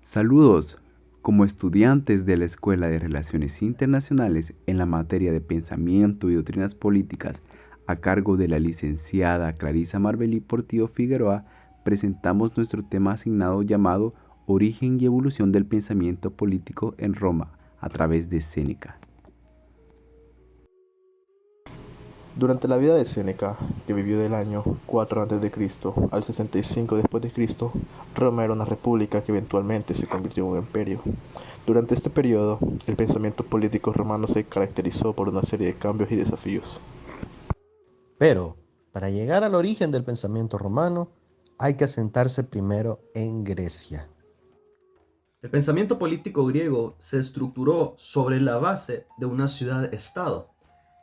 Saludos. Como estudiantes de la Escuela de Relaciones Internacionales en la materia de Pensamiento y Doctrinas Políticas a cargo de la licenciada Clarisa Marbelí Portillo Figueroa, presentamos nuestro tema asignado llamado Origen y evolución del pensamiento político en Roma a través de Séneca. Durante la vida de Séneca, que vivió del año 4 a.C. al 65 después de Cristo, Roma era una república que eventualmente se convirtió en un imperio. Durante este periodo, el pensamiento político romano se caracterizó por una serie de cambios y desafíos. Pero, para llegar al origen del pensamiento romano, hay que asentarse primero en Grecia. El pensamiento político griego se estructuró sobre la base de una ciudad-estado.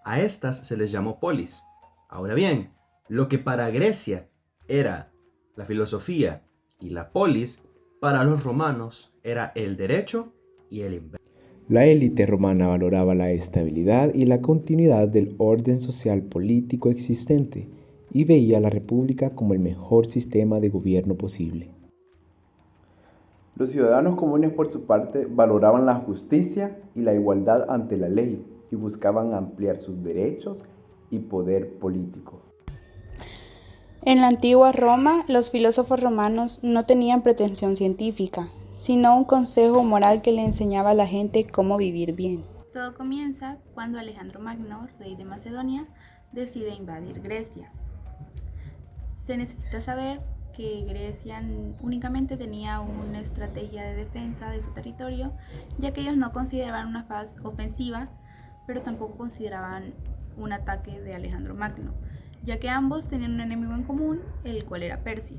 A estas se les llamó polis. Ahora bien, lo que para Grecia era la filosofía y la polis, para los romanos era el derecho y el imperio. La élite romana valoraba la estabilidad y la continuidad del orden social político existente y veía a la república como el mejor sistema de gobierno posible. Los ciudadanos comunes, por su parte, valoraban la justicia y la igualdad ante la ley y buscaban ampliar sus derechos y poder político. En la antigua Roma, los filósofos romanos no tenían pretensión científica, sino un consejo moral que le enseñaba a la gente cómo vivir bien. Todo comienza cuando Alejandro Magno, rey de Macedonia, decide invadir Grecia. Se necesita saber que Grecia únicamente tenía una estrategia de defensa de su territorio, ya que ellos no consideraban una faz ofensiva, pero tampoco consideraban un ataque de Alejandro Magno, ya que ambos tenían un enemigo en común, el cual era Persia.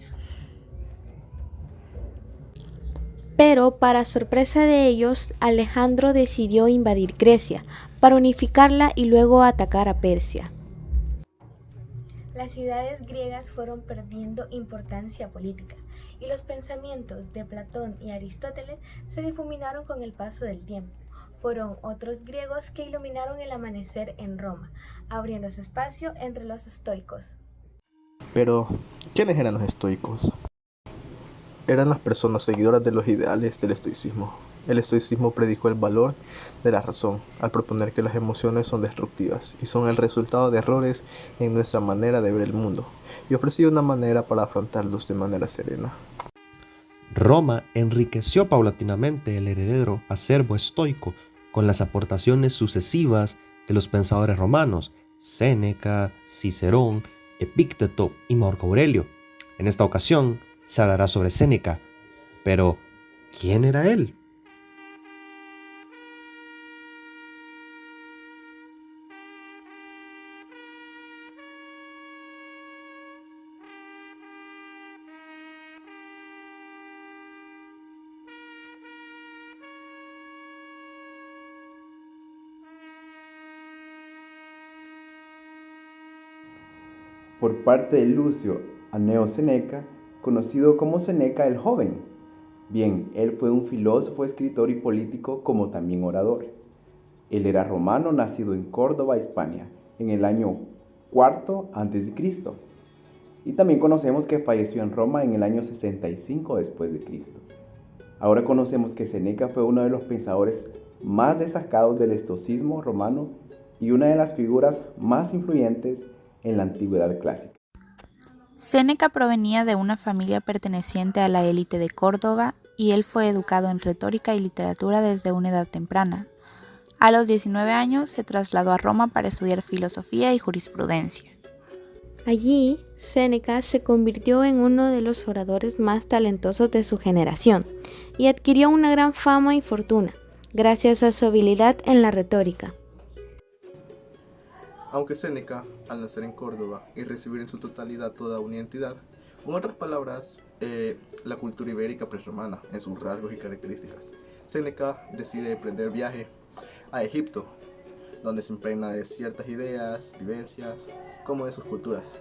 Pero, para sorpresa de ellos, Alejandro decidió invadir Grecia para unificarla y luego atacar a Persia. Las ciudades griegas fueron perdiendo importancia política y los pensamientos de Platón y Aristóteles se difuminaron con el paso del tiempo. Fueron otros griegos que iluminaron el amanecer en Roma, abriéndose espacio entre los estoicos. Pero, ¿quiénes eran los estoicos? Eran las personas seguidoras de los ideales del estoicismo. El estoicismo predicó el valor de la razón, al proponer que las emociones son destructivas y son el resultado de errores en nuestra manera de ver el mundo, y ofrecía una manera para afrontarlos de manera serena. Roma enriqueció paulatinamente el heredero acervo estoico con las aportaciones sucesivas de los pensadores romanos, Séneca, Cicerón, Epícteto y Marco Aurelio. En esta ocasión se hablará sobre Séneca, pero ¿quién era él? Por parte de Lucio Anneo Séneca, conocido como Séneca el Joven. Bien, él fue un filósofo, escritor y político, como también orador. Él era romano, nacido en Córdoba, España, en el año 4 a.C. Y también conocemos que falleció en Roma en el año 65 después de Cristo. Ahora conocemos que Séneca fue uno de los pensadores más destacados del estoicismo romano y una de las figuras más influyentes en la antigüedad clásica. Séneca provenía de una familia perteneciente a la élite de Córdoba y él fue educado en retórica y literatura desde una edad temprana. A los 19 años se trasladó a Roma para estudiar filosofía y jurisprudencia. Allí, Séneca se convirtió en uno de los oradores más talentosos de su generación y adquirió una gran fama y fortuna, gracias a su habilidad en la retórica. Aunque Séneca, al nacer en Córdoba y recibir en su totalidad toda una identidad, en otras palabras, la cultura ibérica prerromana en sus rasgos y características, Séneca decide emprender viaje a Egipto, donde se impregna de ciertas ideas, vivencias, como de sus culturas,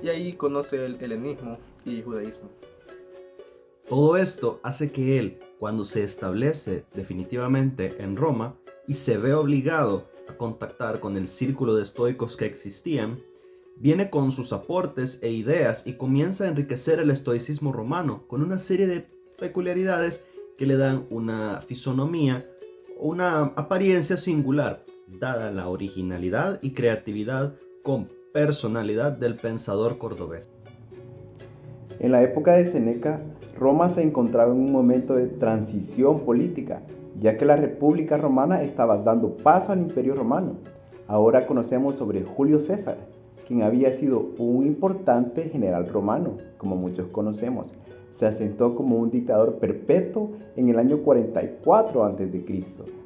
y ahí conoce el helenismo y judaísmo. Todo esto hace que él, cuando se establece definitivamente en Roma y se ve obligado a contactar con el círculo de estoicos que existían, viene con sus aportes e ideas y comienza a enriquecer el estoicismo romano con una serie de peculiaridades que le dan una fisonomía, una apariencia singular, dada la originalidad y creatividad con personalidad del pensador cordobés. En la época de Séneca, Roma se encontraba en un momento de transición política, ya que la República Romana estaba dando paso al Imperio Romano. Ahora conocemos sobre Julio César, quien había sido un importante general romano, como muchos conocemos. Se asentó como un dictador perpetuo en el año 44 a.C.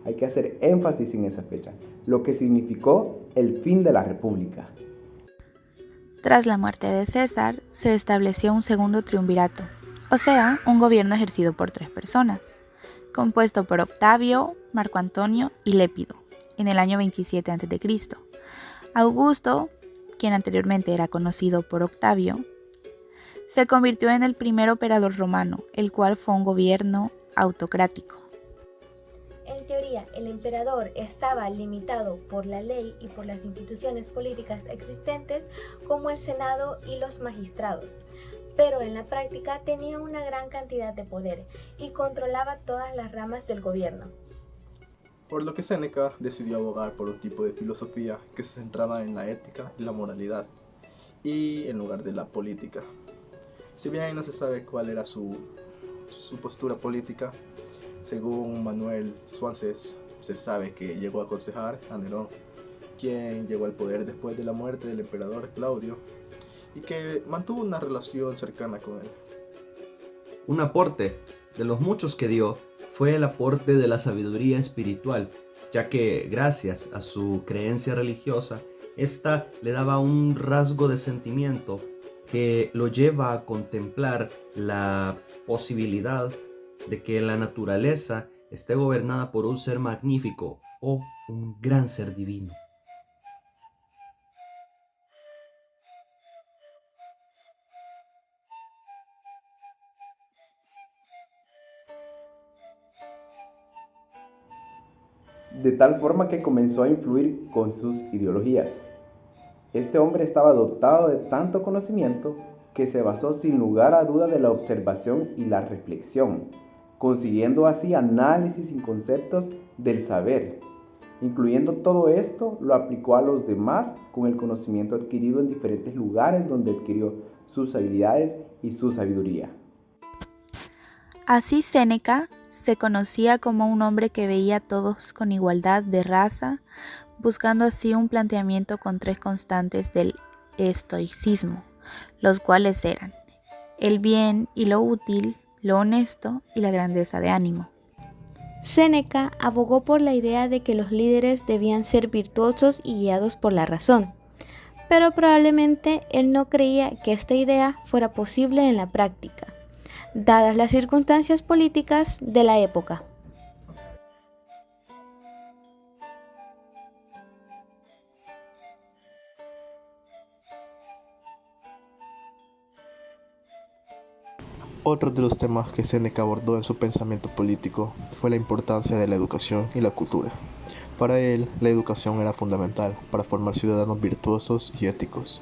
Hay que hacer énfasis en esa fecha, lo que significó el fin de la República. Tras la muerte de César, se estableció un segundo triunvirato, o sea, un gobierno ejercido por 3 personas, compuesto por Octavio, Marco Antonio y Lépido, en el año 27 a.C. Augusto, quien anteriormente era conocido por Octavio, se convirtió en el primer emperador romano, el cual fue un gobierno autocrático. En teoría, el emperador estaba limitado por la ley y por las instituciones políticas existentes como el Senado y los magistrados, pero en la práctica tenía una gran cantidad de poder y controlaba todas las ramas del gobierno. Por lo que Séneca decidió abogar por un tipo de filosofía que se centraba en la ética y la moralidad, y en lugar de la política. Si bien no se sabe cuál era su postura política, según Manuel Suances, se sabe que llegó a aconsejar a Nerón, quien llegó al poder después de la muerte del emperador Claudio, y que mantuvo una relación cercana con él. Un aporte de los muchos que dio fue el aporte de la sabiduría espiritual, ya que gracias a su creencia religiosa, esta le daba un rasgo de sentimiento que lo lleva a contemplar la posibilidad de que la naturaleza esté gobernada por un ser magnífico o un gran ser divino. De tal forma que comenzó a influir con sus ideologías. Este hombre estaba dotado de tanto conocimiento que se basó sin lugar a duda de la observación y la reflexión, consiguiendo así análisis y conceptos del saber. Incluyendo todo esto, lo aplicó a los demás con el conocimiento adquirido en diferentes lugares donde adquirió sus habilidades y su sabiduría. Así Séneca se conocía como un hombre que veía a todos con igualdad de raza, buscando así un planteamiento con 3 constantes del estoicismo, los cuales eran el bien y lo útil, lo honesto y la grandeza de ánimo. Séneca abogó por la idea de que los líderes debían ser virtuosos y guiados por la razón, pero probablemente él no creía que esta idea fuera posible en la práctica, dadas las circunstancias políticas de la época. Otro de los temas que Séneca abordó en su pensamiento político fue la importancia de la educación y la cultura. Para él, la educación era fundamental para formar ciudadanos virtuosos y éticos,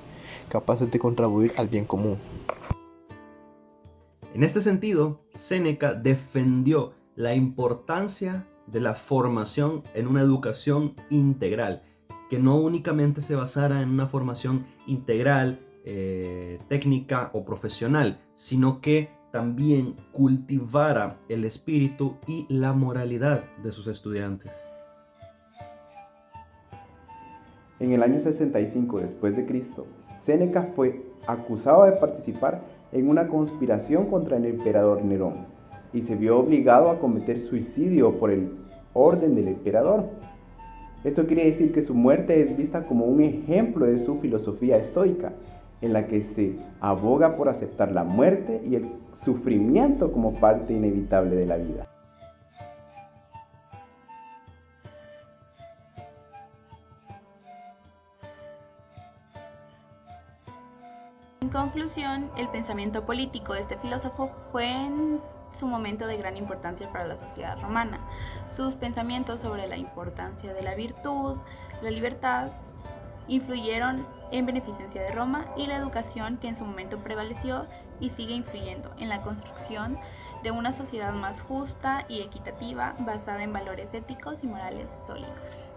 capaces de contribuir al bien común. En este sentido, Séneca defendió la importancia de la formación en una educación integral, que no únicamente se basara en una formación integral, técnica o profesional, sino que también cultivara el espíritu y la moralidad de sus estudiantes. En el año 65 después de Cristo, Séneca fue acusado de participar en una conspiración contra el emperador Nerón y se vio obligado a cometer suicidio por el orden del emperador. Esto quiere decir que su muerte es vista como un ejemplo de su filosofía estoica, en la que se aboga por aceptar la muerte y el sufrimiento como parte inevitable de la vida. En conclusión, el pensamiento político de este filósofo fue en su momento de gran importancia para la sociedad romana. Sus pensamientos sobre la importancia de la virtud, la libertad, influyeron en beneficencia de Roma y la educación que en su momento prevaleció y sigue influyendo en la construcción de una sociedad más justa y equitativa basada en valores éticos y morales sólidos.